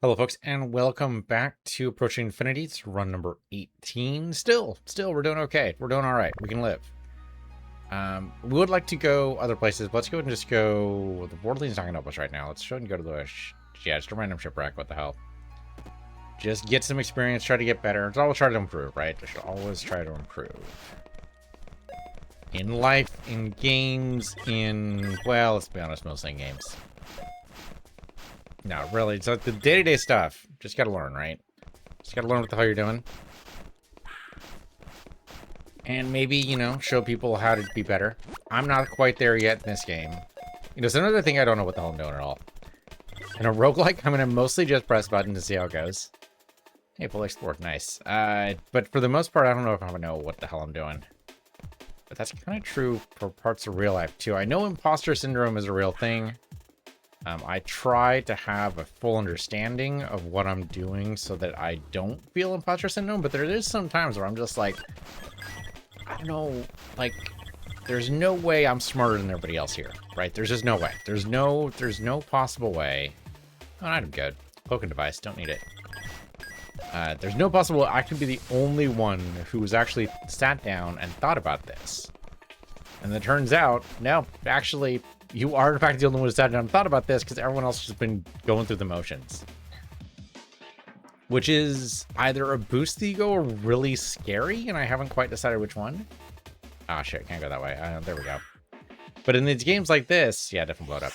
Hello, folks, and welcome back to Approaching Infinity. It's run number 18. Still, we're doing okay. We're doing all right. We can live. We would like to go other places, but let's go and just go. The Borderlands not going to help us right now. Let's go and go to the, yeah, just a random shipwreck. What the hell? Just get some experience, try to get better. It's always try to improve, right? Just always try to improve. In life, in games, well, let's be honest, mostly in games. No, really, it's like the day-to-day stuff. Just gotta learn, right? Just gotta learn what the hell you're doing. And maybe, you know, show people how to be better. I'm not quite there yet in this game. You know, it's another thing I don't know what the hell I'm doing at all. In a roguelike, I'm gonna mostly just press button to see how it goes. Hey, full explored, nice. But for the most part, I don't know if I'm gonna know what the hell I'm doing. But that's kind of true for parts of real life, too. I know imposter syndrome is a real thing. I try to have a full understanding of what I'm doing so that I don't feel imposter syndrome, but there is some times where I'm just like, I don't know, like, there's no way I'm smarter than everybody else here, right? There's just no way. There's no possible way. Oh, item good. Cloaking device, don't need it. There's no possible I could be the only one who has actually sat down and thought about this. And it turns out, no, actually, you are, in fact, the only one who sat down and thought about this because everyone else has just been going through the motions. Which is either a boost the ego or really scary, and I haven't quite decided which one. Ah, shit, can't go that way. There we go. But in these games like this, yeah, definitely blow it up.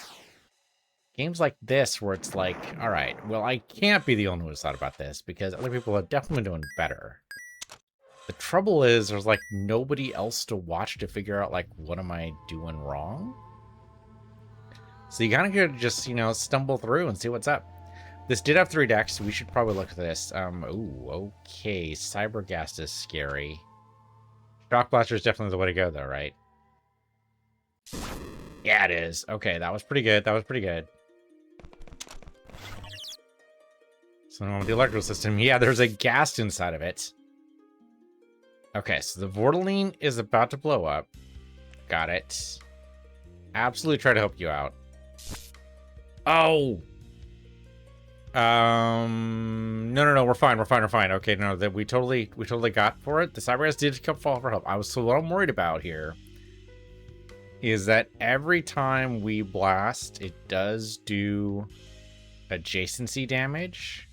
Games like this where it's like, all right, well, I can't be the only one who's thought about this because other people are definitely doing better. The trouble is there's, like, nobody else to watch to figure out, like, what am I doing wrong? So you kind of gotta just, you know, stumble through and see what's up. This did have 3 decks. We should probably look at this. Ooh, okay. Cyberghast is scary. Shock Blaster is definitely the way to go, though, right? Yeah, it is. Okay, that was pretty good. That was pretty good. So on with the electrical system. Yeah, there's a ghast inside of it. Okay, so the Vortaline is about to blow up. Got it. Absolutely try to help you out. Oh! No, we're fine. Okay, no, that we totally got for it. The Cyberghast did come fall for help. What I'm worried about here is that every time we blast, it does do adjacency damage.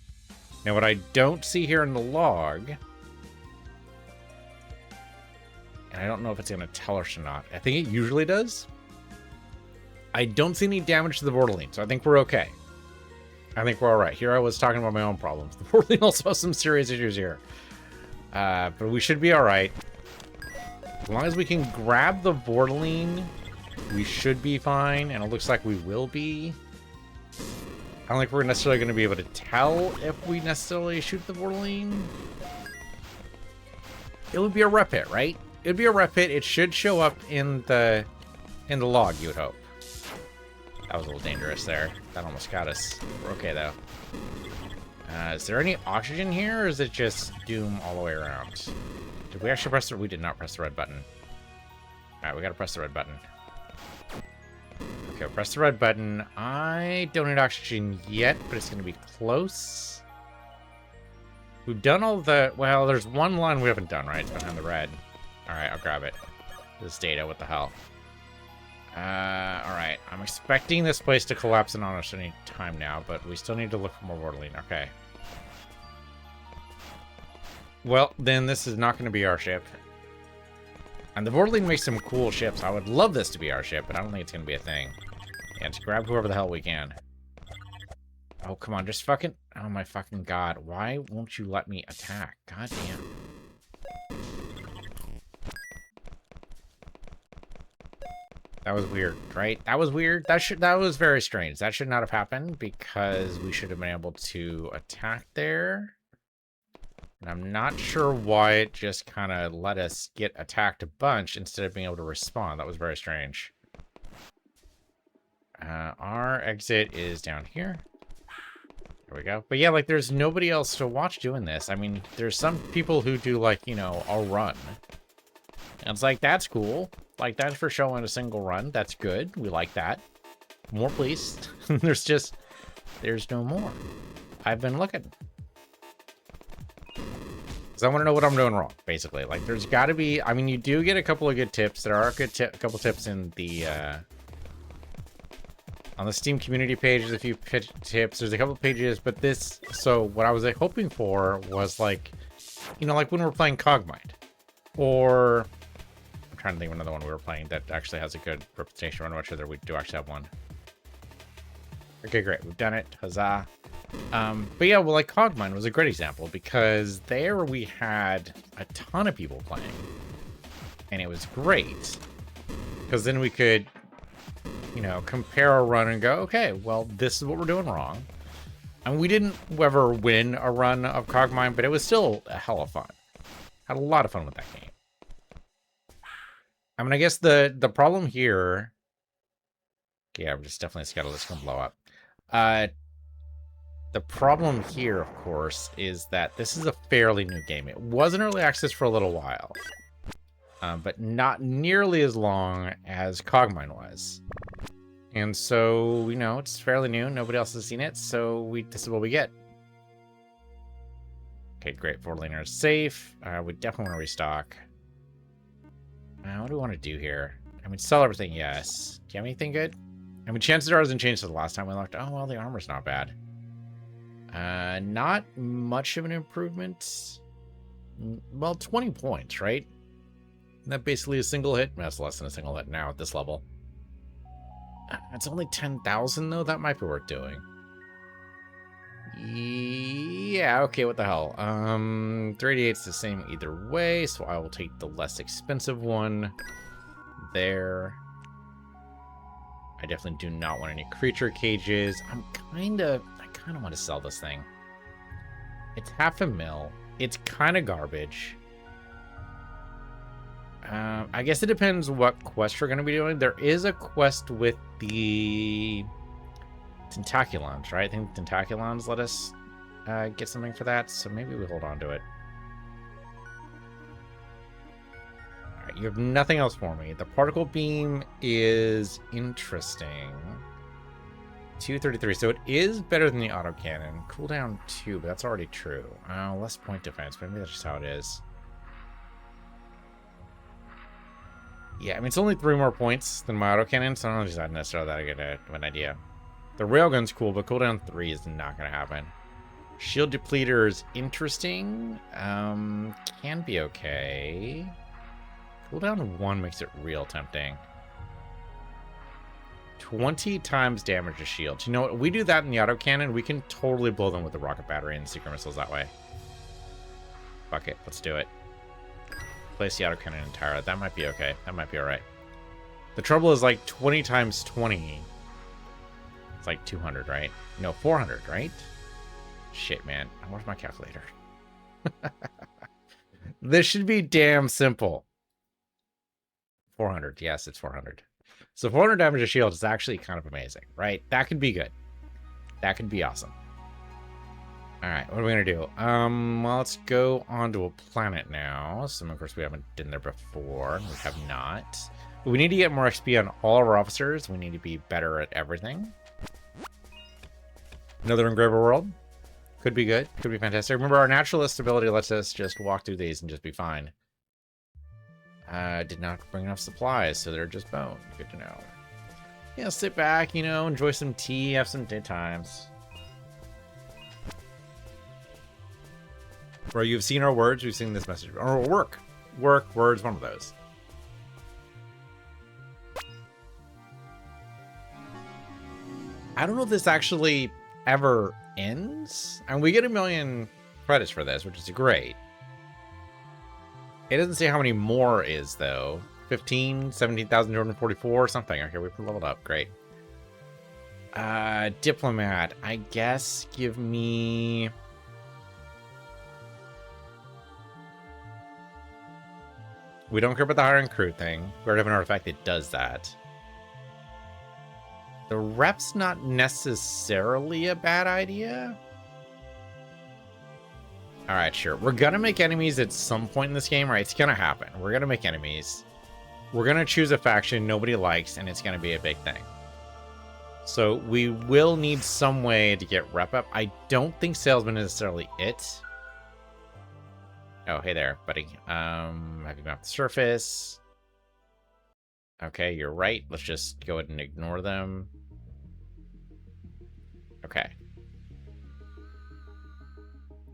Now, what I don't see here in the log, and I don't know if it's going to tell us or not. I think it usually does. I don't see any damage to the Borderline, so I think we're okay. I think we're all right. Here I was talking about my own problems. The Borderline also has some serious issues here. But we should be all right. As long as we can grab the Borderline, we should be fine, and it looks like we will be. I don't think we're necessarily going to be able to tell if we necessarily shoot the Borderline. It would be a rep hit, right? It would be a rep hit. It should show up in the log, you would hope. That was a little dangerous there. That almost got us. We're okay, though. Is there any oxygen here, or is it just doom all the way around? Did we actually press the... We did not press the red button. Alright, we gotta press the red button. Okay, press the red button. I don't need oxygen yet, but it's gonna be close. We've done all the... Well, there's one line we haven't done, right? It's behind the red. Alright, I'll grab it. This data, what the hell? Alright. I'm expecting this place to collapse in on us any time now, but we still need to look for more Borderline. Okay. Well, then this is not going to be our ship. And the Borderline makes some cool ships. I would love this to be our ship, but I don't think it's going to be a thing. Yeah, just grab whoever the hell we can. Oh, come on. Just fucking... Oh, my fucking god. Why won't you let me attack? God damn. That was weird, right? That was weird. That was very strange. That should not have happened because we should have been able to attack there. And I'm not sure why it just kind of let us get attacked a bunch instead of being able to respond. That was very strange. Our exit is down here. There we go. But yeah, like, there's nobody else to watch doing this. I mean, there's some people who do, like, you know, a run. And it's like, that's cool. Like, that's for showing a single run. That's good. We like that. More, please. There's no more. I've been looking. Because I want to know what I'm doing wrong, basically. Like, there's got to be... I mean, you do get a couple of good tips. There are a couple tips in the... on the Steam community page, there's a few tips. There's a couple of pages, but this... So, what I was like, hoping for was, like... You know, like when we're playing Cogmind. Or... I'm trying to think of another one we were playing that actually has a good representation. I'm not sure that we do actually have one. Okay, great. We've done it. Huzzah. But yeah, well, like Cogmind was a great example because there we had a ton of people playing. And it was great. Because then we could, you know, compare our run and go, okay, well, this is what we're doing wrong. And we didn't ever win a run of Cogmind, but it was still a hell of fun. Had a lot of fun with that game. I mean, I guess the problem here... Yeah, we're just definitely scuttle. It's going to blow up. The problem here, of course, is that this is a fairly new game. It was in early access for a little while, but not nearly as long as Cogmind was. And so, you know, it's fairly new. Nobody else has seen it, so this is what we get. Okay, great. 4-laner is safe. We definitely want to restock. What do we want to do here? I mean, sell everything, yes. Do you have anything good? I mean, chances are it hasn't changed since the last time we looked. Oh, well, the armor's not bad. Not much of an improvement. Well, 20 points, right? Isn't that basically a single hit? That's less than a single hit now at this level. It's only 10,000, though. That might be worth doing. Yeah, okay, what the hell? 388's the same either way, so I will take the less expensive one there. I definitely do not want any creature cages. I kind of want to sell this thing. It's $500,000. It's kind of garbage. I guess it depends what quest we're going to be doing. There is a quest with the Tentaculons, right? I think Tentaculons let us get something for that, so maybe we hold on to it. Alright, you have nothing else for me. The Particle Beam is interesting. 233, so it is better than the autocannon. Cooldown 2, but that's already true. Less point defense, maybe that's just how it is. Yeah, I mean, it's only 3 more points than my autocannon, so I don't know if that's necessarily that good of an idea. The railgun's cool, but cooldown 3 is not going to happen. Shield depleter is interesting. Can be okay. Cooldown 1 makes it real tempting. 20 times damage to shields. You know what? We do that in the autocannon, we can totally blow them with the rocket battery and secret missiles that way. Fuck it, let's do it. Place the autocannon entirely. That might be okay. That might be alright. The trouble is, like, 20 times 20. It's like 200, right? No, 400, right? Shit, man. Where's my calculator? This should be damn simple. 400. Yes, it's 400. So 400 damage to shield is actually kind of amazing, right? That could be good. That could be awesome. All right, what are we going to do? Well, let's go onto a planet now. So, of course, we haven't been there before. We have not. But we need to get more XP on all of our officers. We need to be better at everything. Another engraver world. Could be good. Could be fantastic. Remember, our naturalist ability lets us just walk through these and just be fine. Did not bring enough supplies, so they're just bone. Good to know. Yeah, sit back, you know, enjoy some tea, have some daytimes. Bro, you've seen our words, we've seen this message. Or work. Work, words, one of those. I don't know if this actually ever ends. And we get 1 million credits for this, which is great. It doesn't say how many more is, though. 15, 17,244, something. Okay, we've leveled up. Great. Diplomat. I guess give me... We don't care about the hiring crew thing. We already have an artifact that does that. The rep's not necessarily a bad idea. Alright, sure. We're gonna make enemies at some point in this game, right? It's gonna happen. We're gonna make enemies. We're gonna choose a faction nobody likes, and it's gonna be a big thing. So we will need some way to get rep up. I don't think salesman is necessarily it. Oh, hey there, buddy. Have you mapped the surface? Okay, you're right. Let's just go ahead and ignore them. Okay.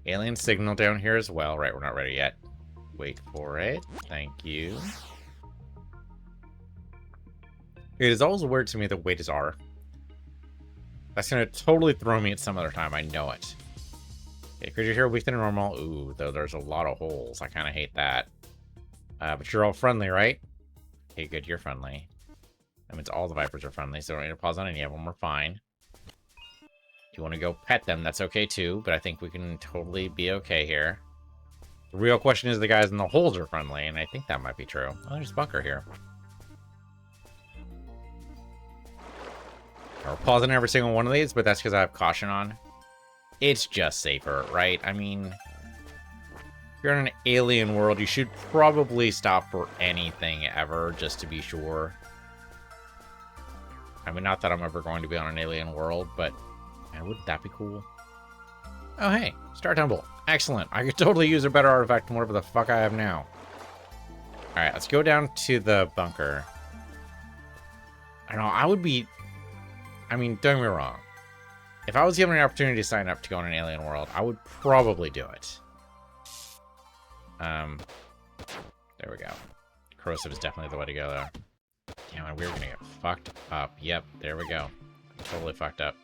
Alien signal down here as well. Right, we're not ready yet. Wait for it. Thank you. It is always weird to me that weight is R. That's going to totally throw me at some other time. I know it. Okay, creature here weak than normal. Ooh, though there's a lot of holes. I kind of hate that. But you're all friendly, right? Okay, good. You're friendly. That means all the Vipers are friendly, so don't need to pause on any of them. We're fine. If you want to go pet them, that's okay too, but I think we can totally be okay here. The real question is the guys in the holes are friendly, and I think that might be true. Oh, there's a bunker here. We're pausing every single one of these, but that's because I have caution on. It's just safer, right? I mean, if you're in an alien world, you should probably stop for anything ever, just to be sure. I mean, not that I'm ever going to be on an alien world, but man, wouldn't that be cool? Oh, hey, Star Temple. Excellent. I could totally use a better artifact than whatever the fuck I have now. All right, let's go down to the bunker. I don't know, I would be... I mean, don't get me wrong. If I was given an opportunity to sign up to go on an alien world, I would probably do it. There we go. Corrosive is definitely the way to go, though. Damn it, we're gonna get fucked up. Yep, there we go. Totally fucked up.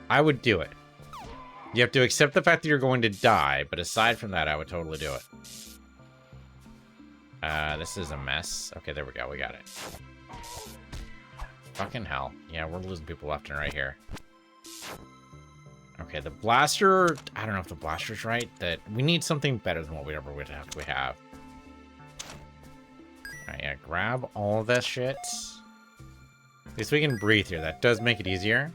I would do it. You have to accept the fact that you're going to die, but aside from that, I would totally do it. This is a mess. Okay, there we go. We got it. Fucking hell. Yeah, we're losing people left and right here. Okay, the blaster... I don't know if the blaster's right. That we need something better than what we have. Alright, yeah, grab all of this shit. At least we can breathe here. That does make it easier.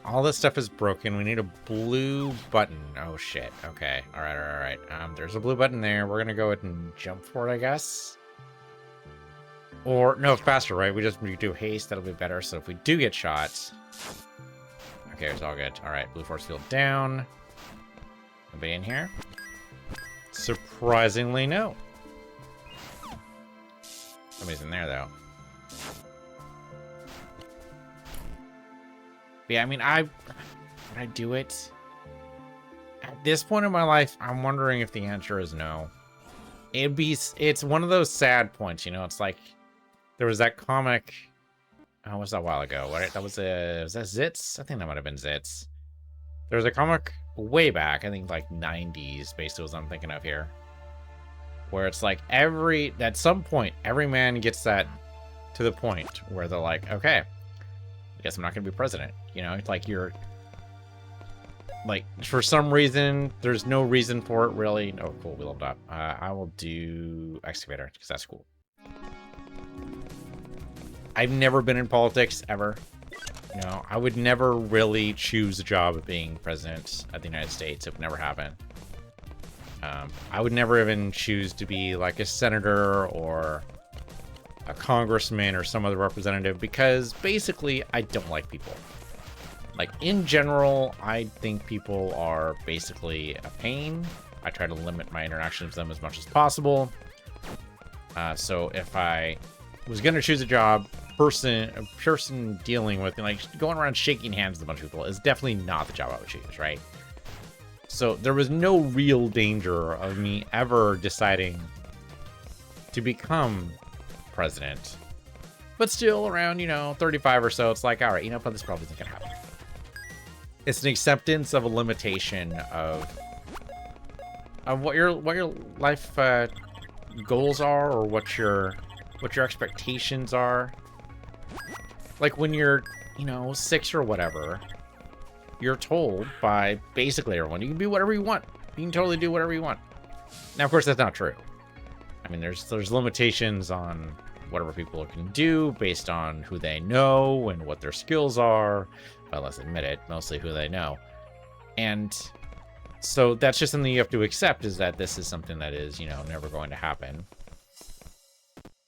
All this stuff is broken. We need a blue button. Oh, shit. Okay. Alright, alright, alright. There's a blue button there. We're gonna go ahead and jump for it, I guess. Or, no, faster, right? We do haste. That'll be better. So if we do get shot... Okay, it's all good. Alright, blue force field down. Nobody in here? Surprisingly, no. Somebody's in there, though. But yeah, I mean, would I do it? At this point in my life, I'm wondering if the answer is no. It's one of those sad points, you know? It's like, there was that comic, oh, was that a while ago? What, was that Zitz? I think that might have been Zitz. There was a comic way back, I think like 90s, based on what I'm thinking of here. Where it's like at some point, every man gets that to the point where they're like, okay, I guess I'm not going to be president. You know, it's like you're, like, for some reason, there's no reason for it, really. Oh, cool, we leveled up. I will do excavator, because that's cool. I've never been in politics, ever. You know, I would never really choose the job of being president of the United States. It would never happen. I would never even choose to be, like, a senator or a congressman or some other representative, because, basically, I don't like people. Like, in general, I think people are basically a pain. I try to limit my interactions with them as much as possible. So if I was going to choose a job, a person dealing with, like, going around shaking hands with a bunch of people is definitely not the job I would choose, right? So there was no real danger of me ever deciding to become president. But still, around, you know, 35 or so, it's like, all right, you know, but this probably isn't going to happen. It's an acceptance of a limitation of what your life goals are, or what your expectations are. Like when you're, you know, 6 or whatever, you're told by basically everyone, you can be whatever you want. You can totally do whatever you want. Now, of course, that's not true. I mean, there's limitations on whatever people can do based on who they know and what their skills are. Well, let's admit it, mostly who they know. And so that's just something you have to accept, is that this is something that is, you know, never going to happen.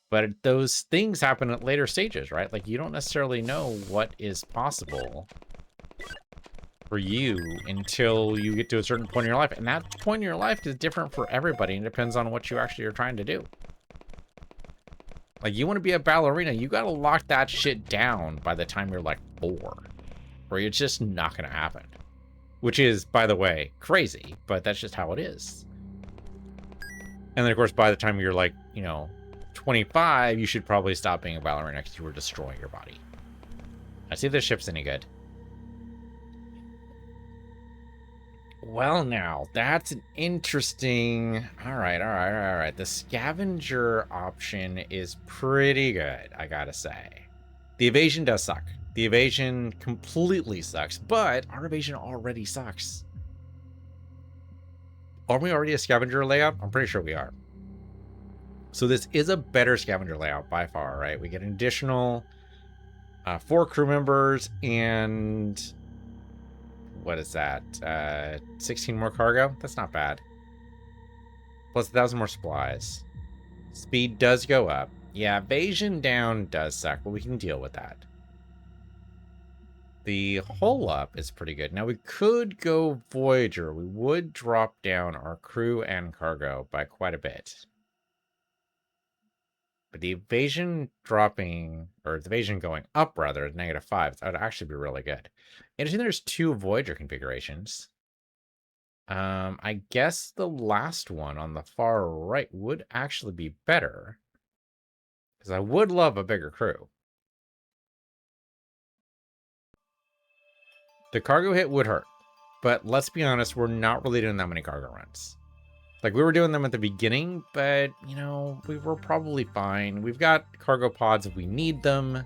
But those things happen at later stages, right? Like, you don't necessarily know what is possible for you until you get to a certain point in your life. And that point in your life is different for everybody, and depends on what you actually are trying to do. Like, you want to be a ballerina, you got to lock that shit down by the time you're like 4, or it's just not going to happen. Which is, by the way, crazy, but that's just how it is. And then, of course, by the time you're like, you know, 25, you should probably stop being a ballerina because you were destroying your body. Let's see if this ship's any good. Well, now, that's an interesting... All right. The scavenger option is pretty good, I gotta say. The evasion does suck. The evasion completely sucks, but our evasion already sucks. Aren't we already a scavenger layout? I'm pretty sure we are. So this is a better scavenger layout by far, right? We get an additional 4 crew members and... what is that? 16 more cargo? That's not bad. Plus 1,000 more supplies. Speed does go up. Yeah, evasion down does suck, but we can deal with that. The hull up is pretty good. Now, we could go Voyager. We would drop down our crew and cargo by quite a bit. But the evasion dropping, or the evasion going up, rather, at -5, that would actually be really good. And I think there's 2 Voyager configurations. I guess the last one on the far right would actually be better, because I would love a bigger crew. The cargo hit would hurt, but let's be honest, we're not really doing that many cargo runs. Like, we were doing them at the beginning, but, you know, we were probably fine. We've got cargo pods if we need them.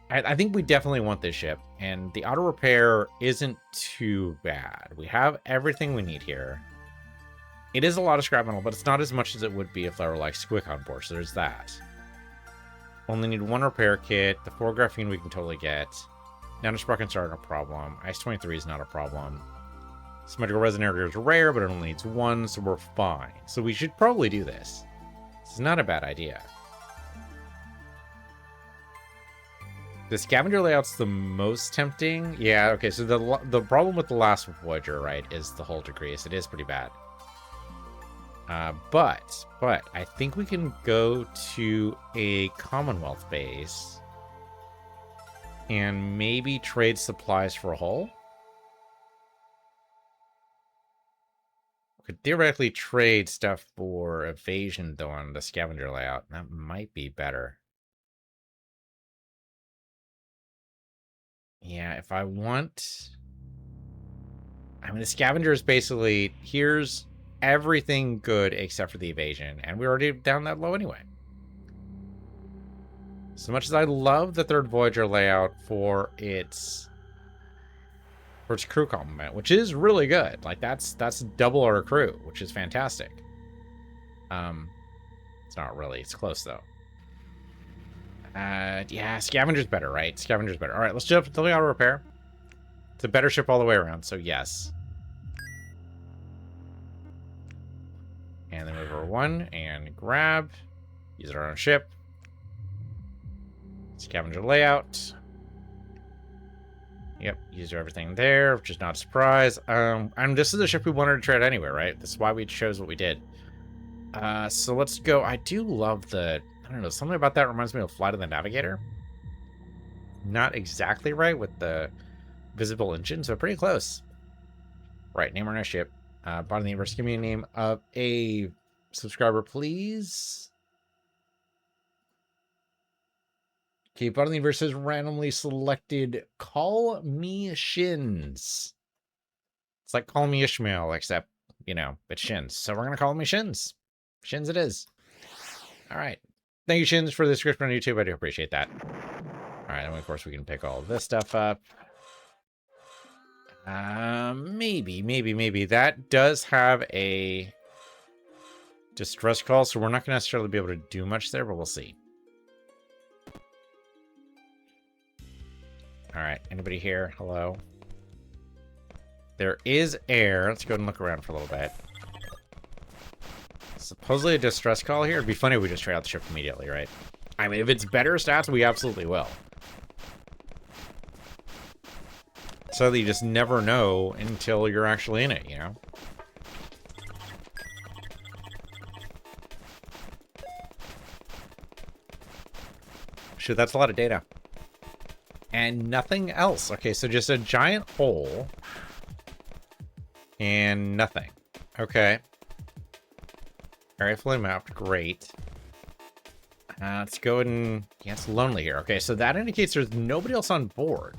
I think we definitely want this ship, and the auto repair isn't too bad. We have everything we need here. It is a lot of scrap metal, but it's not as much as it would be if there were like Squick on board, so there's that. Only need 1 repair kit. The 4 graphene we can totally get. Nanosprockets aren't a problem. Ice 23 is not a problem. Symmetrical resonator is rare, but it only needs 1, so we're fine. So we should probably do this. It's not a bad idea. The scavenger layout's the most tempting. Yeah, okay, so the problem with the last Voyager, right, is the hull decrease. It is pretty bad. But I think we can go to a Commonwealth base and maybe trade supplies for a hull. We could theoretically trade stuff for evasion, though, on the scavenger layout. That might be better. Yeah, if I want... I mean, the scavenger is basically, here's everything good except for the evasion, and we're already down that low anyway. So much as I love the 3rd Voyager layout for its crew complement, which is really good. Like, that's double our crew, which is fantastic. It's not really. It's close, though. Yeah, Scavenger's better, right? Scavenger's better. All right, let's jump to the auto repair. It's a better ship all the way around, so yes. And then move over 1 and grab. Use our own ship. Scavenger layout. Yep, use everything there, which is not a surprise. And this is the ship we wanted to trade anyway, right? This is why we chose what we did. So let's go. I do love the... I don't know, something about that reminds me of Flight of the Navigator. Not exactly right with the visible engine, so pretty close. Right, name our ship. Bottom of the universe, give me a name of a subscriber, please. Okay, bottom of the universe is randomly selected. Call me Shins. It's like Call Me Ishmael, except, you know, it's Shins. So we're going to call me Shins. Shins it is. All right. Thank you, Shins, for the description on YouTube. I do appreciate that. All right, and of course we can pick all this stuff up. Maybe. That does have a distress call, so we're not going to necessarily be able to do much there, but we'll see. All right, anybody here? Hello? There is air. Let's go and look around for a little bit. supposedly a distress call here. It'd be funny if we just trade out the ship immediately, right? I mean, if it's better stats, we absolutely will. So that you just never know until you're actually in it, you know? Shoot, that's a lot of data. And nothing else. Okay, so just a giant hole. And nothing. Okay. Area fully mapped. Great. Let's go ahead and... Yeah, it's lonely here. Okay, so that indicates there's nobody else on board.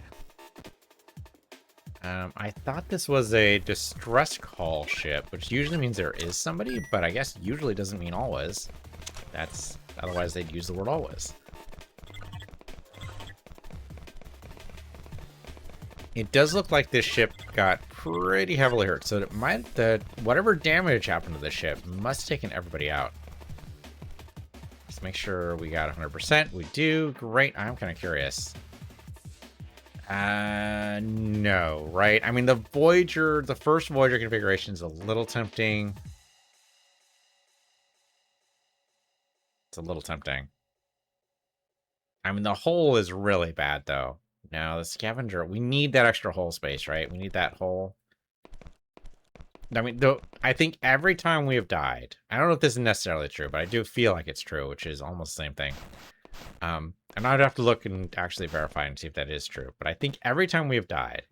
I thought this was a distress call ship, which usually means there is somebody, but I guess usually doesn't mean always. That's... Otherwise, they'd use the word always. It does look like this ship got pretty heavily hurt, so it might... whatever damage happened to the ship must have taken everybody out. Let's make sure we got 100%. We do. Great. I'm kind of curious. No, right? I mean, the Voyager, the first Voyager configuration is a little tempting. It's a little tempting. I mean, the hole is really bad, though. No, the scavenger, we need that extra hole space, right? We need that hole. I mean, though, I think every time we have died, I don't know if this is necessarily true, but I do feel like it's true, which is almost the same thing. And I'd have to look and actually verify and see if that is true. But I think every time we have died,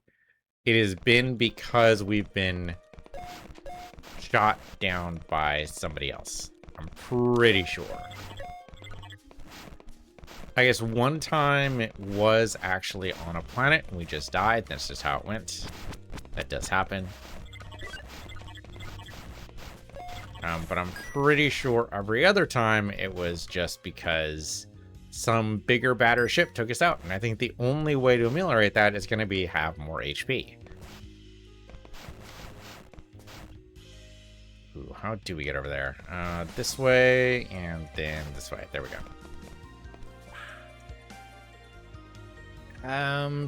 it has been because we've been shot down by somebody else. I'm pretty sure. I guess one time it was actually on a planet and we just died. That's just how it went. That does happen. But I'm pretty sure every other time it was just because some bigger, badder ship took us out. And I think the only way to ameliorate that is going to be have more HP. Ooh, how do we get over there? This way and then this way. There we go.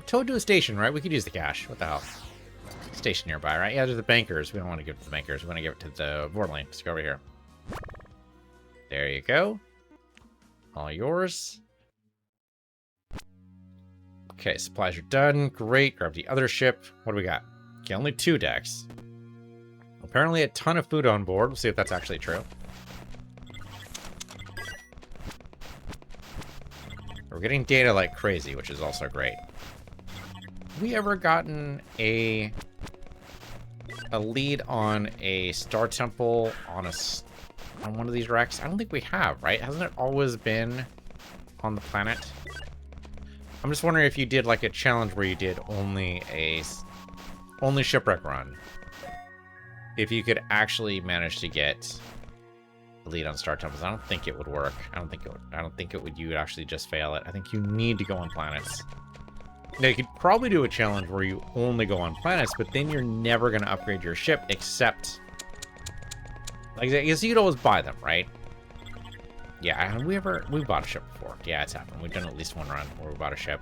Towed to a station, right? We could use the cash. What the hell? Station nearby, right? Yeah, there's the bankers. We don't want to give it to the bankers. We want to give it to the Vorlane. Let's go over here. There you go. All yours. Okay, supplies are done. Great. Grab the other ship. What do we got? Okay, only 2 decks. Apparently a ton of food on board. We'll see if that's actually true. We're getting data like crazy, which is also great. Have we ever gotten a lead on a Star Temple on one of these wrecks? I don't think we have, right? Hasn't it always been on the planet? I'm just wondering if you did like a challenge where you did only shipwreck run. If you could actually manage to get a lead on Star Temples. I don't think it would work. I don't think it would. You would actually just fail it. I think you need to go on planets. Now, you could probably do a challenge where you only go on planets, but then you're never going to upgrade your ship except... Like, I guess you could always buy them, right? Yeah, we bought a ship before. Yeah, it's happened. We've done at least one run where we bought a ship.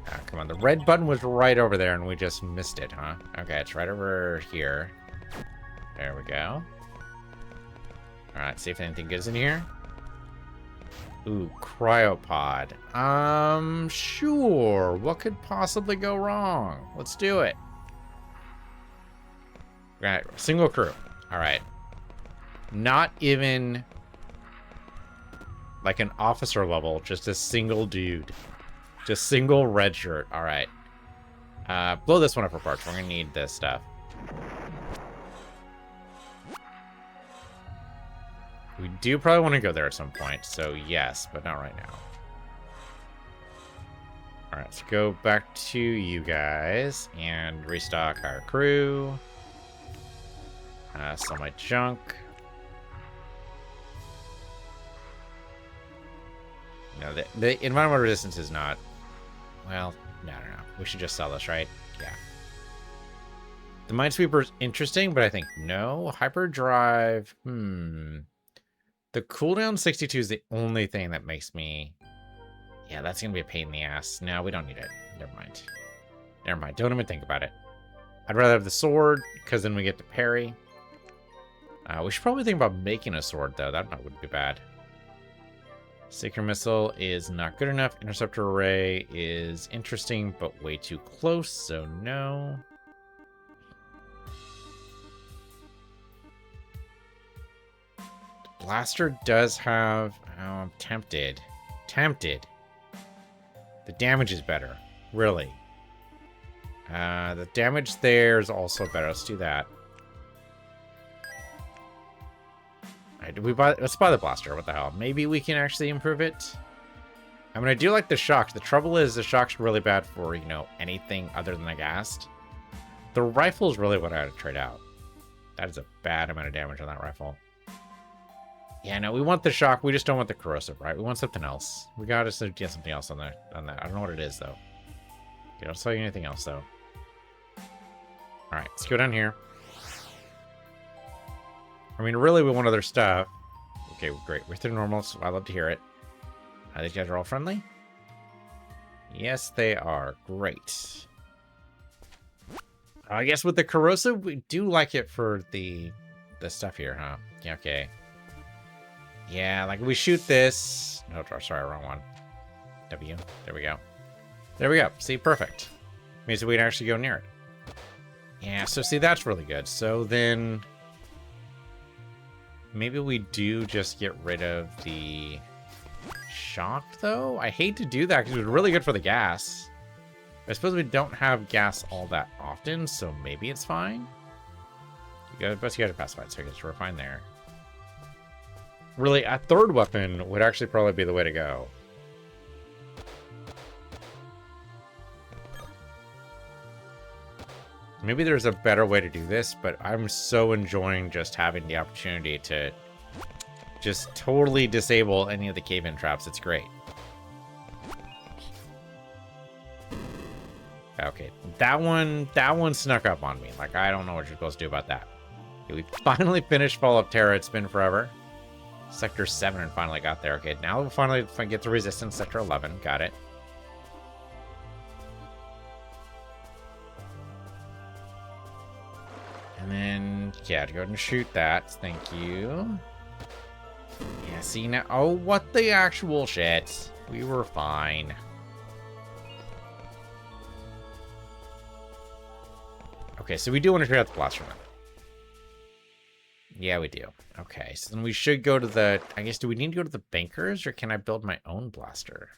Ah, come on. The red button was right over there, and we just missed it, huh? Okay, it's right over here. There we go. Alright, see if anything goes in here. Ooh, cryopod. Sure. What could possibly go wrong? Let's do it. Right, single crew. Alright. Not even like an officer level, just a single dude. Just single red shirt. Alright. Blow this one up for parts. We're gonna need this stuff. We do probably want to go there at some point, so yes, but not right now. Alright, let's go back to you guys and restock our crew. Sell my junk. No, the environmental resistance is not... Well, no. We should just sell this, right? Yeah. The Minesweeper's interesting, but I think no. Hyperdrive, The cooldown 62 is the only thing that makes me... Yeah, that's going to be a pain in the ass. No, we don't need it. Never mind. Never mind. Don't even think about it. I'd rather have the sword, because then we get to parry. We should probably think about making a sword, though. That wouldn't be bad. Sacred Missile is not good enough. Interceptor Array is interesting, but way too close, so no. Blaster does have... Oh, I'm tempted. Tempted. The damage is better. Really. The damage there is also better. Let's do that. Alright, let's buy the blaster. What the hell? Maybe we can actually improve it. I mean, I do like the shock. The trouble is the shock's really bad for, you know, anything other than the ghast. The rifle is really what I had to trade out. That is a bad amount of damage on that rifle. Yeah, no, we want the shock. We just don't want the corrosive, right? We want something else. We gotta get something else on that. I don't know what it is, though. Okay, don't tell you anything else, though. Alright, let's go down here. I mean, really, we want other stuff. Okay, great. We're through normal, so I love to hear it. These guys are all friendly? Yes, they are. Great. I guess with the corrosive, we do like it for the stuff here, huh? Yeah, okay. Yeah, like we shoot this. No, sorry, wrong one. W. There we go. There we go. See, perfect. Means that we can actually go near it. Yeah, so see, that's really good. So then... maybe we do just get rid of the shock, though? I hate to do that because it was really good for the gas. I suppose we don't have gas all that often, so maybe it's fine. You guys are pacified, so I guess we're fine there. Really, a third weapon would actually probably be the way to go. Maybe there's a better way to do this, but I'm so enjoying just having the opportunity to just totally disable any of the cave-in traps. It's great. Okay, that one snuck up on me. Like, I don't know what you're supposed to do about that. Okay, we finally finished Fall of Terra. It's been forever. Sector 7 and finally got there. Okay, now we'll finally get the resistance. Sector 11. Got it. And then, yeah, to go ahead and shoot that. Thank you. Yeah, see now. Oh, what the actual shit. We were fine. Okay, so we do want to try out the blaster one. Yeah, we do. Okay, so then we should go to the... I guess, do we need to go to the bankers, or can I build my own blaster?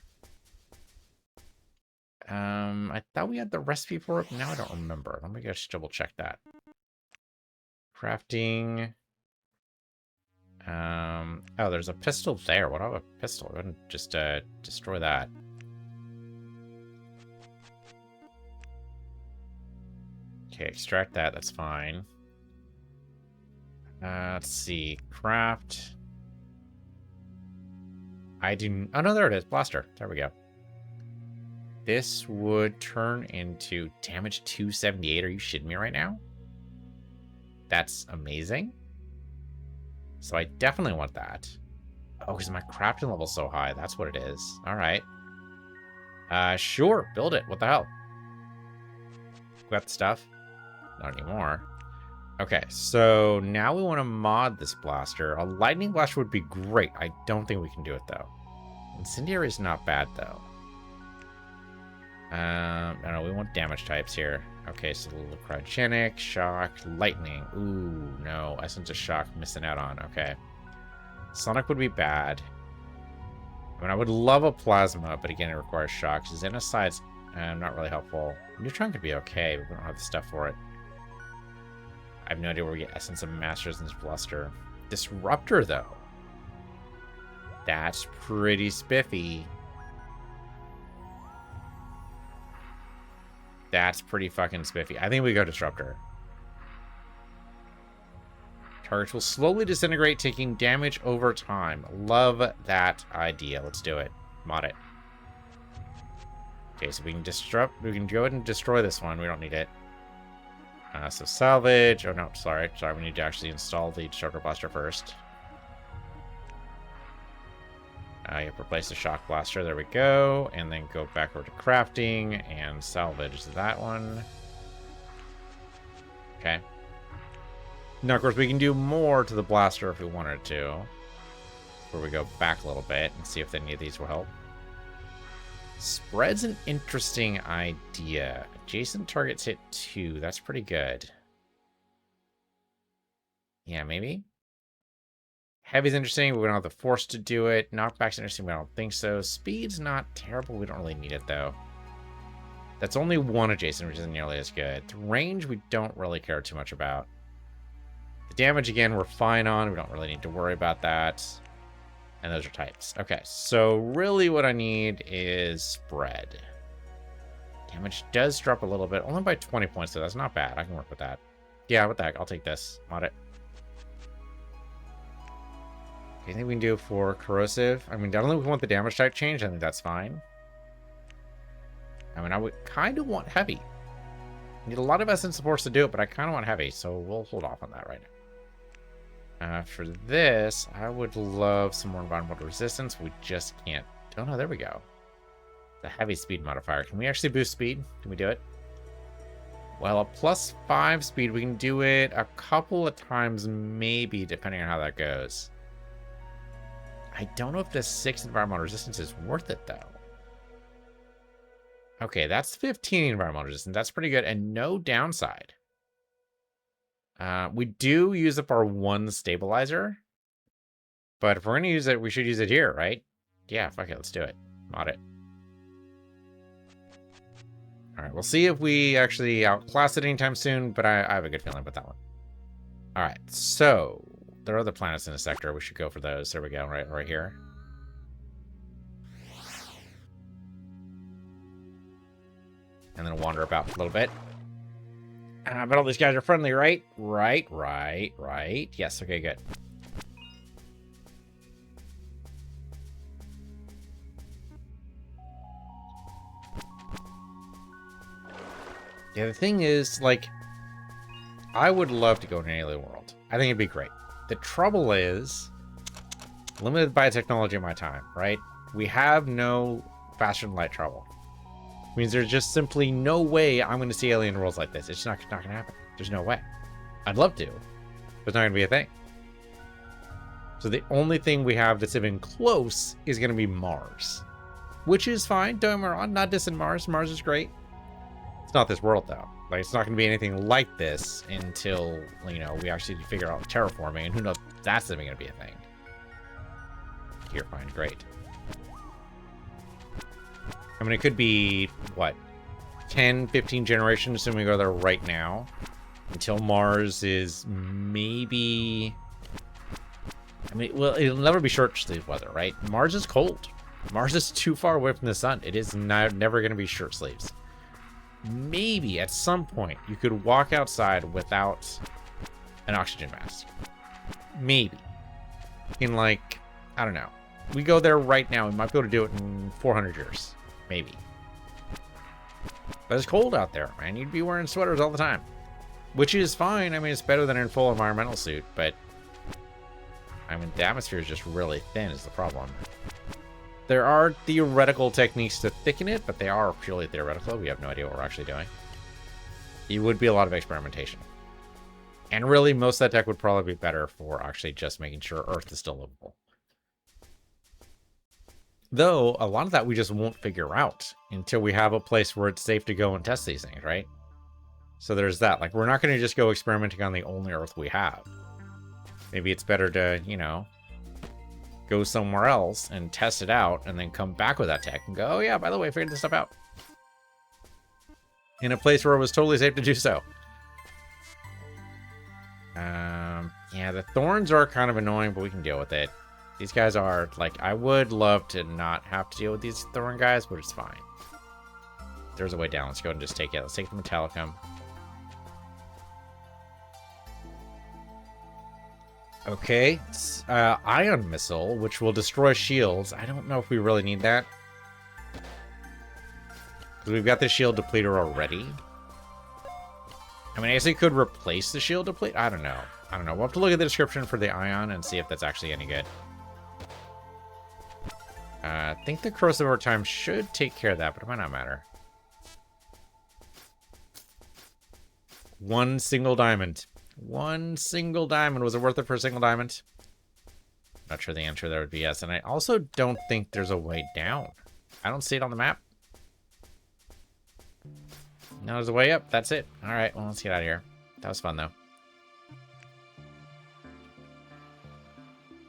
I thought we had the recipe for it. Now I don't remember. Let me just double check that. Crafting. Oh, there's a pistol there. What about a pistol? Go ahead and just destroy that. Okay, extract that. That's fine. Let's see. Craft. I do... oh, no, there it is. Blaster. There we go. This would turn into damage 278. Are you shitting me right now? That's amazing. So I definitely want that. Oh, because my crafting level's so high. That's what it is. All right. Sure. Build it. What the hell? Got the stuff? Not anymore. Okay, so now we want to mod this blaster. A lightning blaster would be great. I don't think we can do it, though. Incendiary is not bad, though. I don't know. We want damage types here. Okay, so a little cryogenic, shock, lightning. Ooh, no. Essence of shock, missing out on. Okay. Sonic would be bad. I mean, I would love a plasma, but again, it requires shock. Xenocide's not really helpful. Neutron could be okay, but we don't have the stuff for it. I have no idea where we get Essence of Masters and Bluster. Disruptor, though. That's pretty spiffy. That's pretty fucking spiffy. I think we go Disruptor. Targets will slowly disintegrate, taking damage over time. Love that idea. Let's do it. Mod it. Okay, so we can we can go ahead and destroy this one. We don't need it. So salvage. Oh no, sorry. We need to actually install the Disruptor Blaster first. You have to replace the Shock Blaster. There we go. And then go back over to crafting and salvage that one. Okay. Now, of course, we can do more to the blaster if we wanted to. Where we go back a little bit and see if any of these will help. Spread's an interesting idea. Adjacent targets hit 2. That's pretty good. Yeah, maybe. Heavy's interesting, but we don't have the force to do it. Knockback's interesting, but I don't think so. Speed's not terrible. We don't really need it, though. That's only 1 adjacent, which isn't nearly as good. The range, we don't really care too much about. The damage, again, we're fine on. We don't really need to worry about that. And those are types. Okay, so really what I need is spread. Damage does drop a little bit. Only by 20 points, so that's not bad. I can work with that. Yeah, what the heck? I'll take this. Mod it. Anything we can do for corrosive? I mean, I don't think we want the damage type change. I think that's fine. I mean, I would kind of want heavy. Need a lot of essence supports to do it, but I kind of want heavy, so we'll hold off on that right now. For this, I would love some more environmental resistance. We just can't. Oh, no, there we go. The heavy speed modifier. Can we actually boost speed? Can we do it? Well, a +5 speed, we can do it a couple of times, maybe, depending on how that goes. I don't know if this 6 environmental resistance is worth it, though. Okay, that's 15 environmental resistance. That's pretty good, and no downside. We do use up our 1 stabilizer. But if we're going to use it, we should use it here, right? Yeah, fuck it, let's do it. Mod it. Alright, we'll see if we actually outclass it anytime soon, but I have a good feeling about that one. Alright, so there are other planets in the sector. We should go for those. There we go, right here. And then wander about a little bit. But all these guys are friendly, right? Right. Yes, okay, good. Yeah, the thing is, like, I would love to go to an alien world. I think it'd be great. The trouble is, limited by technology in my time, right? We have no faster than light travel. Means there's just simply no way I'm going to see alien worlds like this. It's not going to happen. There's no way. I'd love to, but it's not going to be a thing. So the only thing we have that's even close is going to be Mars, which is fine. Don't get me wrong, not dissing Mars. Mars is great. It's not this world, though. Like, it's not going to be anything like this until, you know, we actually figure out terraforming, and who knows if that's even going to be a thing. Here, fine, great. I mean, it could be, what, 10, 15 generations, assuming we go there right now, until Mars is maybe... I mean, well, it'll never be short-sleeve weather, right? Mars is cold. Mars is too far away from the sun. It is never going to be short sleeves. Maybe, at some point, you could walk outside without an oxygen mask. Maybe. In, like, I don't know. We go there right now, we might be able to do it in 400 years. Maybe. But it's cold out there, man. You'd be wearing sweaters all the time. Which is fine. I mean, it's better than in full environmental suit, but... I mean, the atmosphere is just really thin is the problem. There are theoretical techniques to thicken it, but they are purely theoretical. We have no idea what we're actually doing. It would be a lot of experimentation. And really, most of that tech would probably be better for actually just making sure Earth is still livable. Though, a lot of that we just won't figure out until we have a place where it's safe to go and test these things, right? So there's that. Like, we're not going to just go experimenting on the only Earth we have. Maybe it's better to, you know, go somewhere else and test it out and then come back with that tech and go, oh yeah, by the way, I figured this stuff out. In a place where it was totally safe to do so. Yeah, the thorns are kind of annoying, but we can deal with it. These guys are, like, I would love to not have to deal with these thorn guys, but it's fine. There's a way down. Let's go and just take it. Let's take the Metallicum. Okay. Ion Missile, which will destroy shields. I don't know if we really need that. Because we've got the shield depleter already. I mean, I guess it could replace the shield depleter. I don't know. We'll have to look at the description for the Ion and see if that's actually any good. I think the corrosive over time should take care of that, but it might not matter. One single diamond. One single diamond. Was it worth it for a single diamond? Not sure the answer there would be yes. And I also don't think there's a way down. I don't see it on the map. No, there's a way up. That's it. All right, well, let's get out of here. That was fun, though.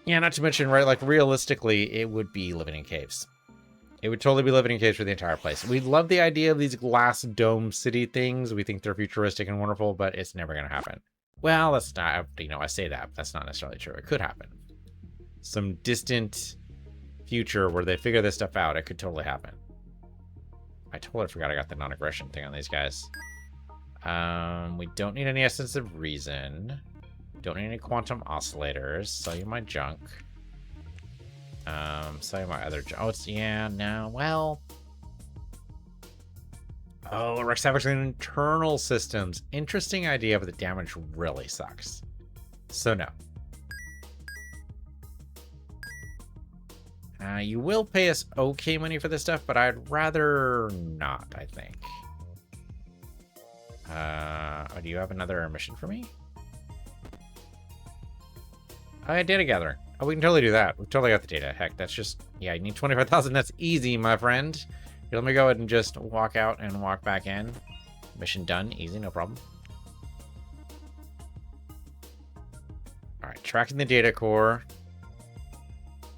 Yeah, not to mention, right, like, realistically, it would be living in caves. It would totally be living in caves for the entire place. We love the idea of these glass dome city things. We think they're futuristic and wonderful, but it's never going to happen. Well, that's not, you know, I say that. But that's not necessarily true. It could happen. Some distant future where they figure this stuff out, it could totally happen. I totally forgot I got the non-aggression thing on these guys. We don't need any essence of reason. Don't need any quantum oscillators. Sell you my junk. Sell you my other junk. Oh, it's, yeah, no, well. Oh, it wreaks havoc in internal systems. Interesting idea, but the damage really sucks. So no. You will pay us okay money for this stuff, but I'd rather not, I think. Oh, do you have another mission for me? Data gathering. Oh, we can totally do that. We've totally got the data. Heck, that's just... Yeah, you need 25,000. That's easy, my friend. Here, let me go ahead and just walk out and walk back in. Mission done. Easy, no problem. Alright, tracking the data core.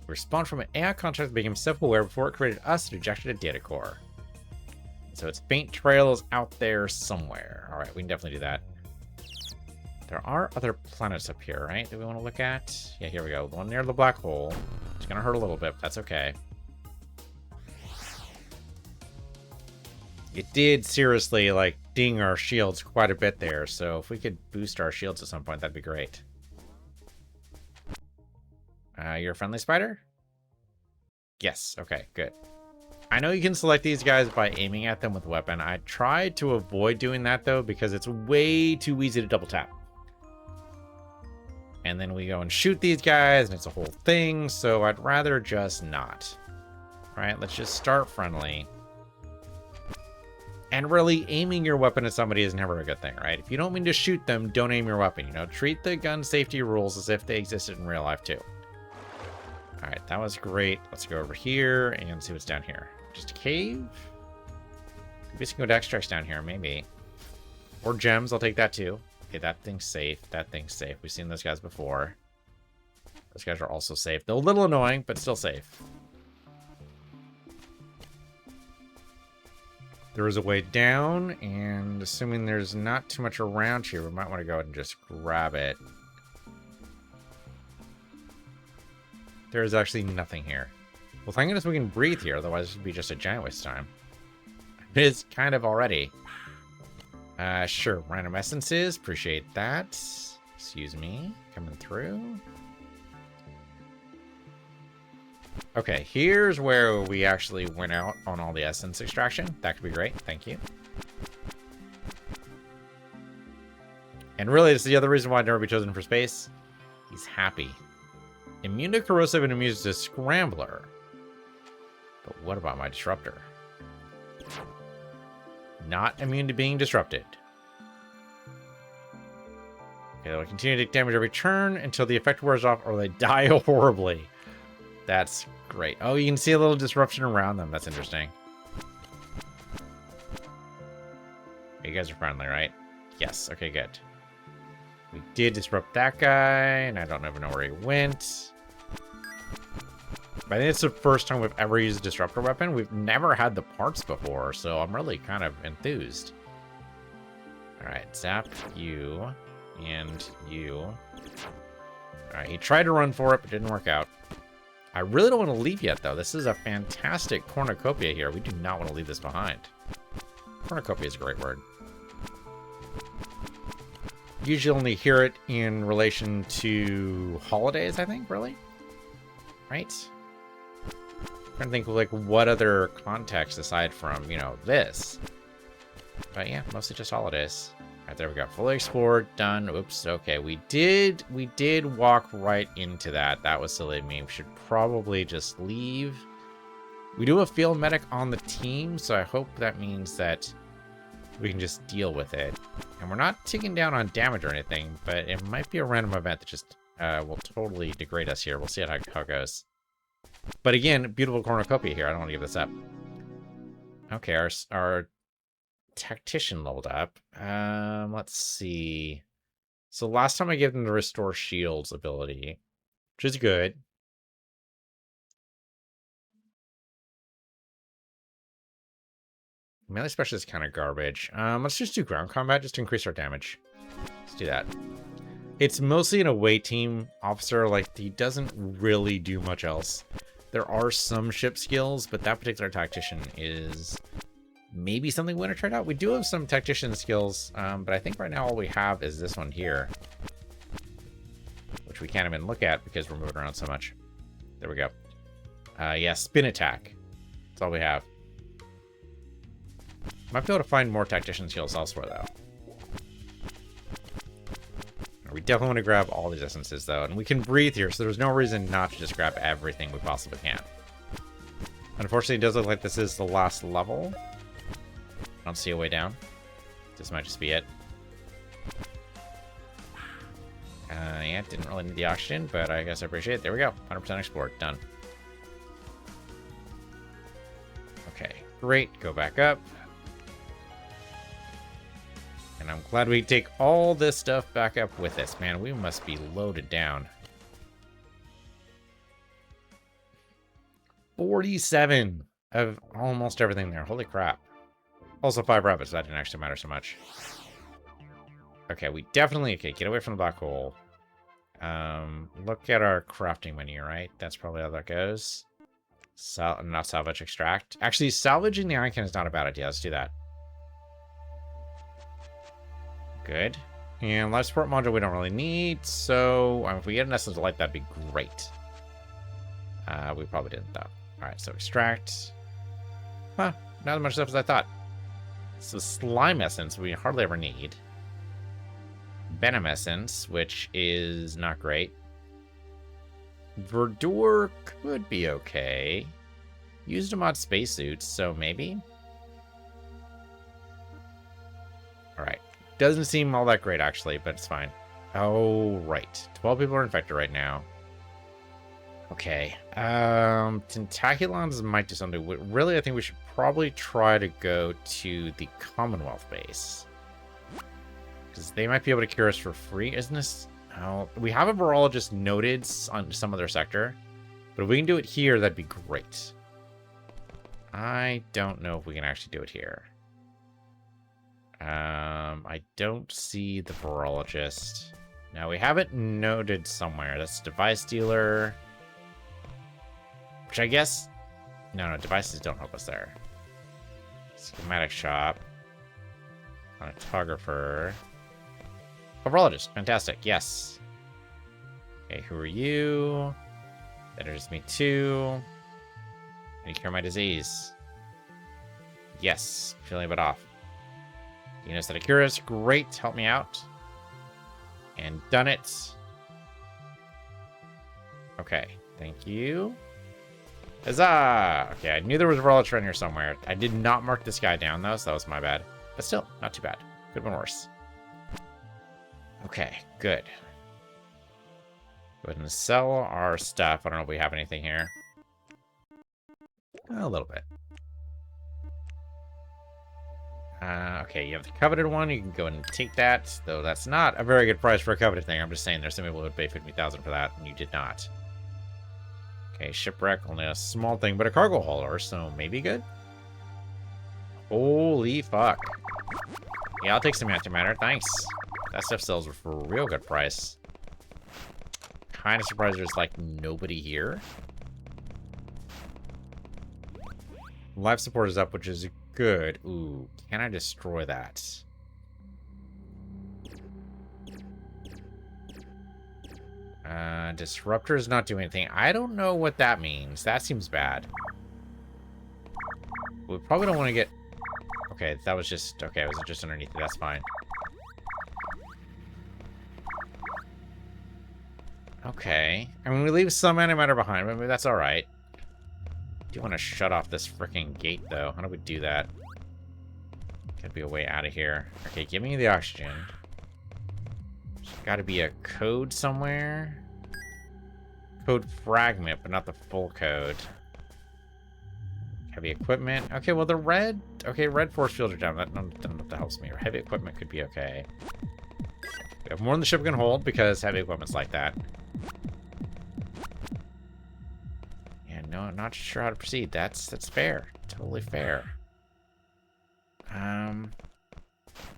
We spawned from an AI construct that became self-aware before it created us and ejected a data core. So its faint trail is out there somewhere. Alright, we can definitely do that. There are other planets up here, right? That we want to look at? Yeah, here we go. The one near the black hole. It's going to hurt a little bit, but that's okay. It did seriously, like, ding our shields quite a bit there. So if we could boost our shields at some point, that'd be great. You're a friendly spider? Yes. Okay, good. I know you can select these guys by aiming at them with a weapon. I tried to avoid doing that, though, because it's way too easy to double tap. And then we go and shoot these guys, and it's a whole thing, so I'd rather just not. All right, let's just start friendly. And really, aiming your weapon at somebody is never a good thing, right? If you don't mean to shoot them, don't aim your weapon. You know, treat the gun safety rules as if they existed in real life, too. All right, that was great. Let's go over here and see what's down here. Just a cave? Maybe we can go to extracts down here, maybe. Or gems, I'll take that too. Okay, that thing's safe. That thing's safe. We've seen those guys before. Those guys are also safe. They're a little annoying, but still safe. There is a way down, and assuming there's not too much around here, we might want to go ahead and just grab it. There is actually nothing here. Well, thank goodness we can breathe here, otherwise it would be just a giant waste of time. It is kind of already. Sure, random essences, appreciate that. Excuse me, coming through. Okay, here's where we actually went out on all the essence extraction. That could be great, thank you. And really, this is the other reason why I'd never be chosen for space. He's happy. Immune to corrosive and immune to scrambler. But what about my disruptor? Not immune to being disrupted. Okay, they'll continue to take damage every turn until the effect wears off or they die horribly. That's great. Oh, you can see a little disruption around them. That's interesting. You guys are friendly, right? Yes. Okay, good. We did disrupt that guy, and I don't even know where he went. I think it's the first time we've ever used a disruptor weapon. We've never had the parts before, so I'm really kind of enthused. Alright, zap you and you. Alright, he tried to run for it, but didn't work out. I really don't want to leave yet, though. This is a fantastic cornucopia here. We do not want to leave this behind. Cornucopia is a great word. Usually only hear it in relation to holidays, I think, really? Right? I'm trying to think of, like, what other context aside from, you know, this. But yeah, mostly just holidays. Alright, there we go. Fully explored, done. Oops, okay. We did walk right into that. That was silly of me. We should probably just leave. We do have a field medic on the team, so I hope that means that we can just deal with it. And we're not ticking down on damage or anything, but it might be a random event that just will totally degrade us here. We'll see how it goes. But again, beautiful cornucopia here. I don't want to give this up. Okay, our tactician leveled up. Let's see. So last time I gave them the restore shields ability, which is good. Melee specialist is kind of garbage. Let's just do ground combat just to increase our damage. Let's do that. It's mostly an away team officer. Like, he doesn't really do much else. There are some ship skills, but that particular tactician is maybe something we want to try out. We do have some tactician skills, but I think right now all we have is this one here, which we can't even look at because we're moving around so much. There we go. Yeah, spin attack. That's all we have. Might be able to find more tactician skills elsewhere, though. We definitely want to grab all these essences, though. And we can breathe here, so there's no reason not to just grab everything we possibly can. Unfortunately, it does look like this is the last level. I don't see a way down. This might just be it. Yeah, didn't really need the oxygen, but I guess I appreciate it. There we go. 100% explored. Done. Okay, great. Go back up. And I'm glad we take all this stuff back up with us. Man, we must be loaded down. 47 of almost everything there. Holy crap. Also 5 rabbits. That didn't actually matter so much. Okay, we definitely... Okay, get away from the black hole. Look at our crafting menu, right? That's probably how that goes. Not salvage, extract. Actually, salvaging the icon is not a bad idea. Let's do that. Good. And life support module we don't really need, so if we get an essence of light, that'd be great. We probably didn't, though. Alright, so extract. Huh, not as much stuff as I thought. So slime essence we hardly ever need. Venom essence, which is not great. Verdure could be okay. Used to mod spacesuits, so maybe? Alright. Doesn't seem all that great, actually, but it's fine. Oh, right. 12 people are infected right now. Okay. Tentaculons might do something. Really, I think we should probably try to go to the Commonwealth base. Because they might be able to cure us for free. Isn't this... Oh, we have a virologist noted on some other sector. But if we can do it here, that'd be great. I don't know if we can actually do it here. I don't see the virologist. Now, we have it noted somewhere. That's device dealer. Which I guess... No, devices don't help us there. Schematic shop. Photographer. A virologist. Fantastic. Yes. Okay, who are you? That is me too. Can you cure my disease? Yes. Feeling a bit off. Anesthetic cures. Great. Help me out. And done it. Okay. Thank you. Huzzah! Okay, I knew there was a virologist around here somewhere. I did not mark this guy down, though, so that was my bad. But still, not too bad. Could have been worse. Okay, good. Go ahead and sell our stuff. I don't know if we have anything here. A little bit. Okay, you have the coveted one. You can go ahead and take that, though that's not a very good price for a coveted thing. I'm just saying there's some people who would pay 50,000 for that, and you did not. Okay, shipwreck, only a small thing, but a cargo hauler, so maybe good. Holy fuck. Yeah, I'll take some antimatter, thanks. That stuff sells for a real good price. Kind of surprised there's, like, nobody here. Life support is up, which is good. Ooh, can I destroy that? Disruptor is not doing anything. I don't know what that means. That seems bad. We probably don't want to get... Okay, that was just... Okay, was it just underneath it? That's fine. Okay. I mean, we leave some antimatter behind, but maybe that's alright. I do want to shut off this freaking gate, though. How do we do that? Gotta be a way out of here. Okay, give me the oxygen. There's gotta be a code somewhere. Code fragment, but not the full code. Heavy equipment. Okay, well the red... Okay, red force field are down. That helps me. Heavy equipment could be okay. We have more than the ship can hold because heavy equipment's like that. Yeah, no, I'm not sure how to proceed. That's fair. Totally fair.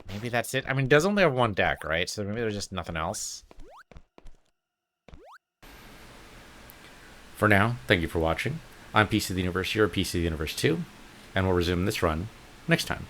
Maybe that's it. I mean, it does only have one deck, right? So maybe there's just nothing else. For now, thank you for watching. I'm PC of the Universe, you're PC of the Universe too, and we'll resume this run next time.